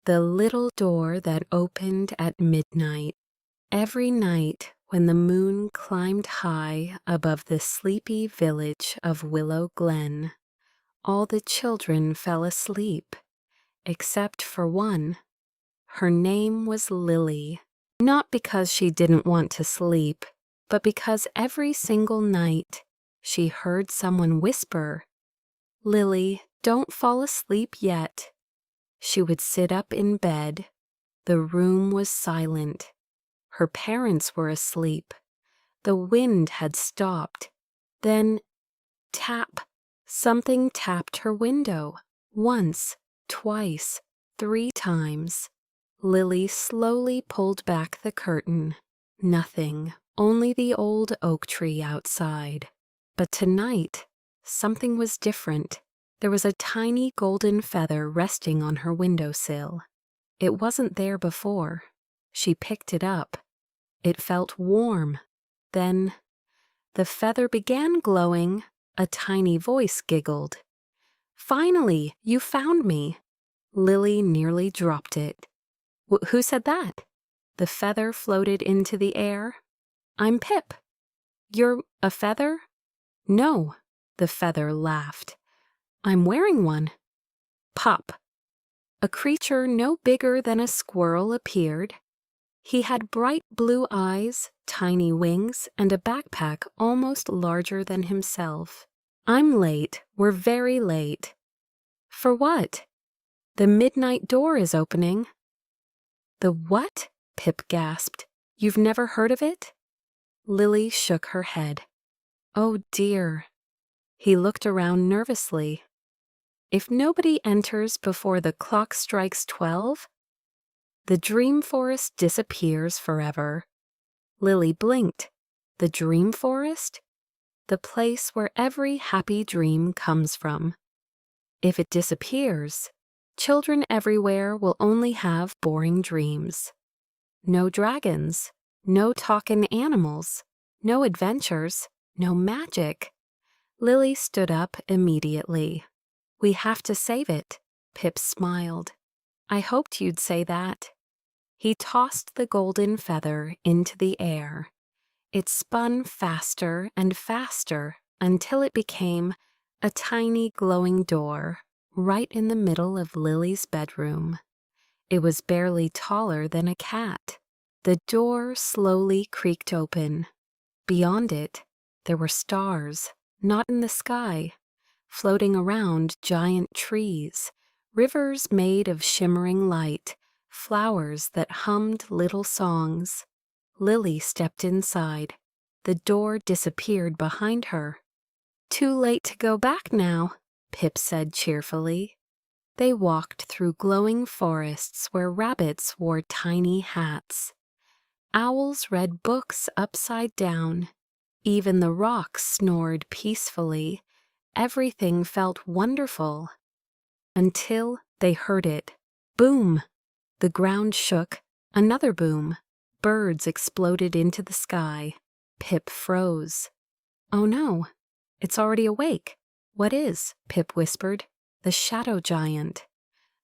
The little door that opened at midnight. Every night when the moon climbed high above the sleepy village of Willow Glen, all the children fell asleep, except for one. Her name was Lily, not because she didn't want to sleep, but because every single night she heard someone whisper, "Lily, don't fall asleep yet." She would sit up in bed. The room was silent. Her parents were asleep. The wind had stopped. Then, tap! Something tapped her window. Once, twice, 3 times. Lily slowly pulled back the curtain. Nothing, only the old oak tree outside. But tonight, something was different. There was a tiny golden feather resting on her windowsill. It wasn't there before. She picked it up. It felt warm. Then, the feather began glowing. A tiny voice giggled. "Finally, you found me." Lily nearly dropped it. Who said that?" The feather floated into the air. "I'm Pip." "You're a feather?" "No," the feather laughed. "I'm wearing one." Pop! A creature no bigger than a squirrel appeared. He had bright blue eyes, tiny wings, and a backpack almost larger than himself. "I'm late. We're very late." "For what?" "The midnight door is opening." "The what?" Pip gasped. "You've never heard of it?" Lily shook her head. "Oh dear." He looked around nervously. "If nobody enters before the clock strikes 12, the dream forest disappears forever." Lily blinked. The dream forest? The place where every happy dream comes from. If it disappears, children everywhere will only have boring dreams. No dragons, no talkin' animals, no adventures, no magic. Lily stood up immediately. "We have to save it." Pip smiled. "I hoped you'd say that." He tossed the golden feather into the air. It spun faster and faster until it became a tiny glowing door right in the middle of Lily's bedroom. It was barely taller than a cat. The door slowly creaked open. Beyond it, there were stars, not in the sky, floating around giant trees, rivers made of shimmering light, flowers that hummed little songs. Lily stepped inside. The door disappeared behind her. "Too late to go back now," Pip said cheerfully. They walked through glowing forests where rabbits wore tiny hats. Owls read books upside down. Even the rocks snored peacefully. Everything felt wonderful. Until they heard it. Boom! The ground shook. Another boom. Birds exploded into the sky. Pip froze. "Oh no, it's already awake." "What is?" Pip whispered. "The shadow giant."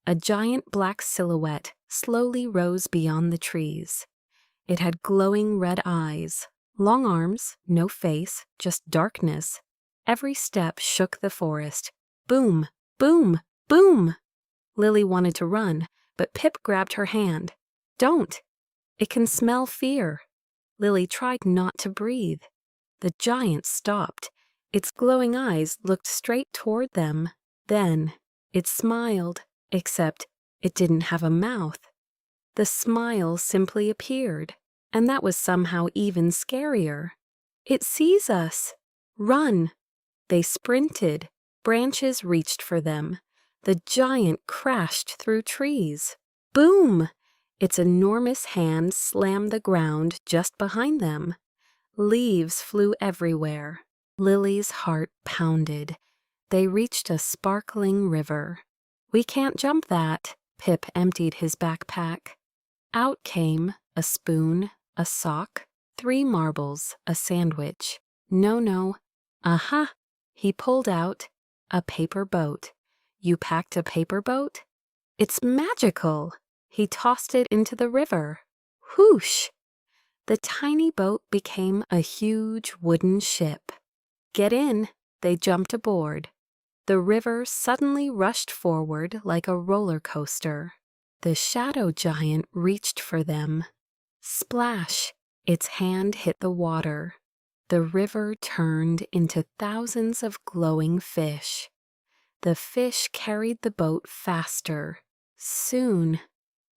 A giant black silhouette slowly rose beyond the trees. It had glowing red eyes, long arms, no face, just darkness. Every step shook the forest. Boom! Boom! Boom! Lily wanted to run, but Pip grabbed her hand. "Don't! It can smell fear." Lily tried not to breathe. The giant stopped. Its glowing eyes looked straight toward them. Then it smiled, except it didn't have a mouth. The smile simply appeared, and that was somehow even scarier. "It sees us. Run!" They sprinted. Branches reached for them. The giant crashed through trees. Boom! Its enormous hand slammed the ground just behind them. Leaves flew everywhere. Lily's heart pounded. They reached a sparkling river. "We can't jump that." Pip emptied his backpack. Out came a spoon, a sock, 3 marbles, a sandwich. No. Aha! He pulled out a paper boat. "You packed a paper boat?" "It's magical." He tossed it into the river. Whoosh! The tiny boat became a huge wooden ship. Get in! They jumped aboard. The river suddenly rushed forward like a roller coaster. The shadow giant reached for them. Splash! Its hand hit the water. The river turned into thousands of glowing fish. The fish carried the boat faster. Soon,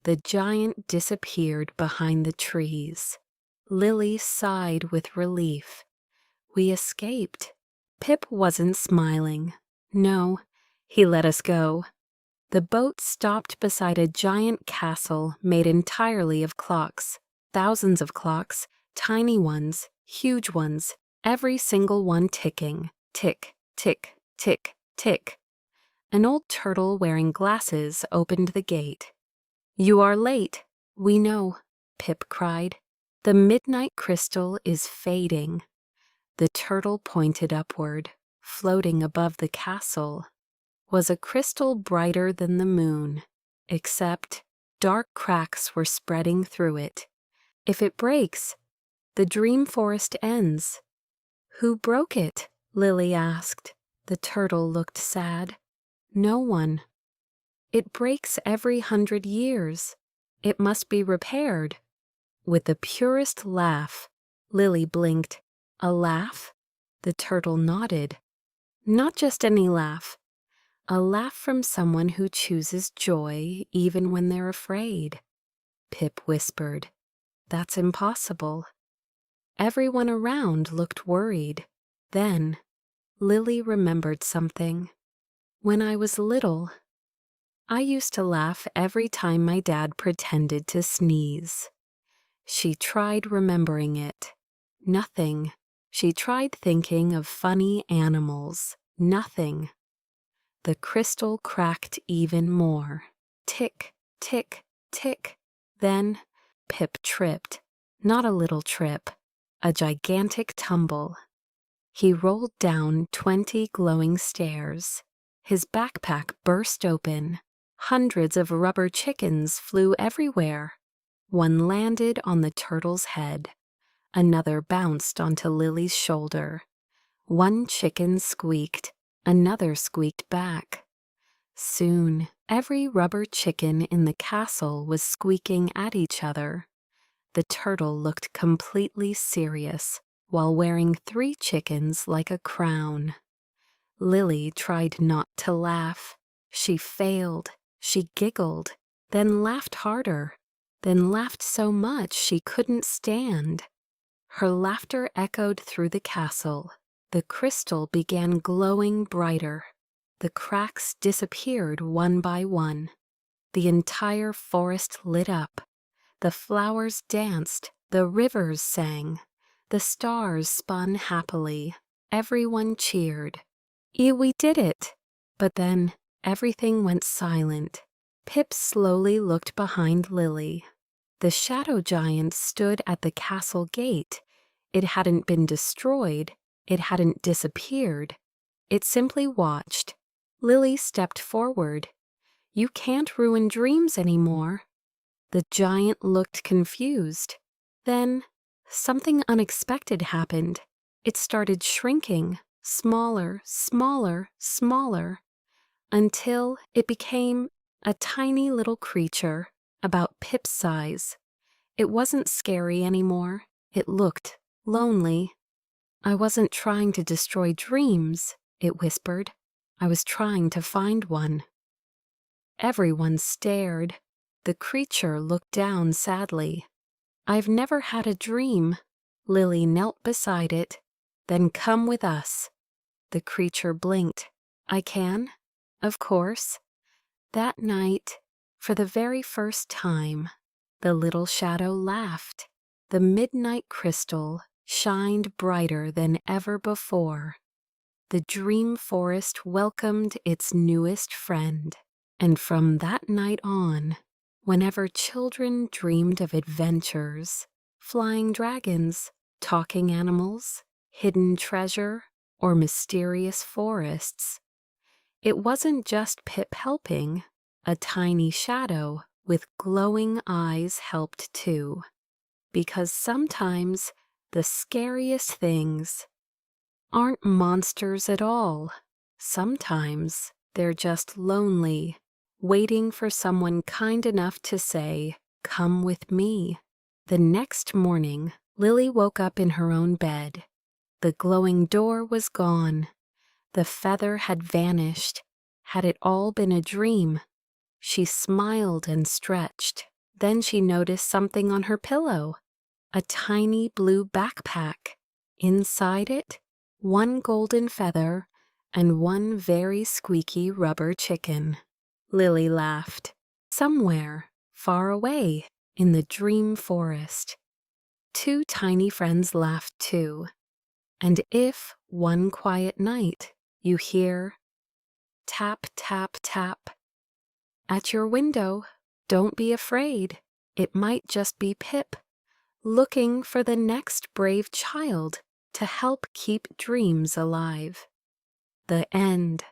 the giant disappeared behind the trees. Lily sighed with relief. We escaped. Pip wasn't smiling. No, he let us go. The boat stopped beside a giant castle made entirely of clocks. Thousands of clocks, tiny ones, huge ones, every single one ticking. Tick, tick, tick, tick. An old turtle wearing glasses opened the gate. You are late. We know, Pip cried. The midnight crystal is fading. The turtle pointed upward. Floating above the castle was a crystal brighter than the moon, except dark cracks were spreading through it. If it breaks, the dream forest ends. Who broke it? Lily asked. The turtle looked sad. No one. It breaks every 100 years. It must be repaired. With the purest laugh, Lily blinked. A laugh? The turtle nodded. Not just any laugh. A laugh from someone who chooses joy even when they're afraid. Pip whispered. That's impossible. Everyone around looked worried. Then, Lily remembered something. When I was little, I used to laugh every time my dad pretended to sneeze. She tried remembering it. Nothing. She tried thinking of funny animals. Nothing. The crystal cracked even more. Tick, tick, tick. Then Pip tripped. Not a little trip. A gigantic tumble. He rolled down 20 glowing stairs. His backpack burst open. Hundreds of rubber chickens flew everywhere. One landed on the turtle's head. Another bounced onto Lily's shoulder. One chicken squeaked. Another squeaked back. Soon, every rubber chicken in the castle was squeaking at each other. The turtle looked completely serious while wearing 3 chickens like a crown. Lily tried not to laugh. She failed. She giggled, then laughed harder, then laughed so much she couldn't stand. Her laughter echoed through the castle. The crystal began glowing brighter. The cracks disappeared one by one. The entire forest lit up. The flowers danced. The rivers sang. The stars spun happily. Everyone cheered. We did it! But then everything went silent. Pip slowly looked behind Lily. The shadow giant stood at the castle gate. It hadn't been destroyed. It hadn't disappeared. It simply watched. Lily stepped forward. You can't ruin dreams anymore. The giant looked confused. Then something unexpected happened. It started shrinking, smaller, smaller, smaller, until it became a tiny little creature, about Pip's size. It wasn't scary anymore. It looked lonely. I wasn't trying to destroy dreams, it whispered. I was trying to find one. Everyone stared. The creature looked down sadly. I've never had a dream. Lily knelt beside it. Then come with us. The creature blinked. I can? Of course. That night, for the very first time, the little shadow laughed. The midnight crystal shined brighter than ever before. The dream forest welcomed its newest friend. And from that night on, whenever children dreamed of adventures, flying dragons, talking animals, hidden treasure, or mysterious forests, it wasn't just Pip helping. A tiny shadow with glowing eyes helped too, because sometimes the scariest things aren't monsters at all. Sometimes they're just lonely, waiting for someone kind enough to say, "Come with me." The next morning, Lily woke up in her own bed. The glowing door was gone. The feather had vanished. Had it all been a dream? She smiled and stretched. Then she noticed something on her pillow. A tiny blue backpack. Inside it, one golden feather and one very squeaky rubber chicken. Lily laughed. Somewhere, far away, in the dream forest, two tiny friends laughed too. And if, one quiet night, you hear tap, tap, tap at your window, don't be afraid. It might just be Pip, looking for the next brave child to help keep dreams alive. The end.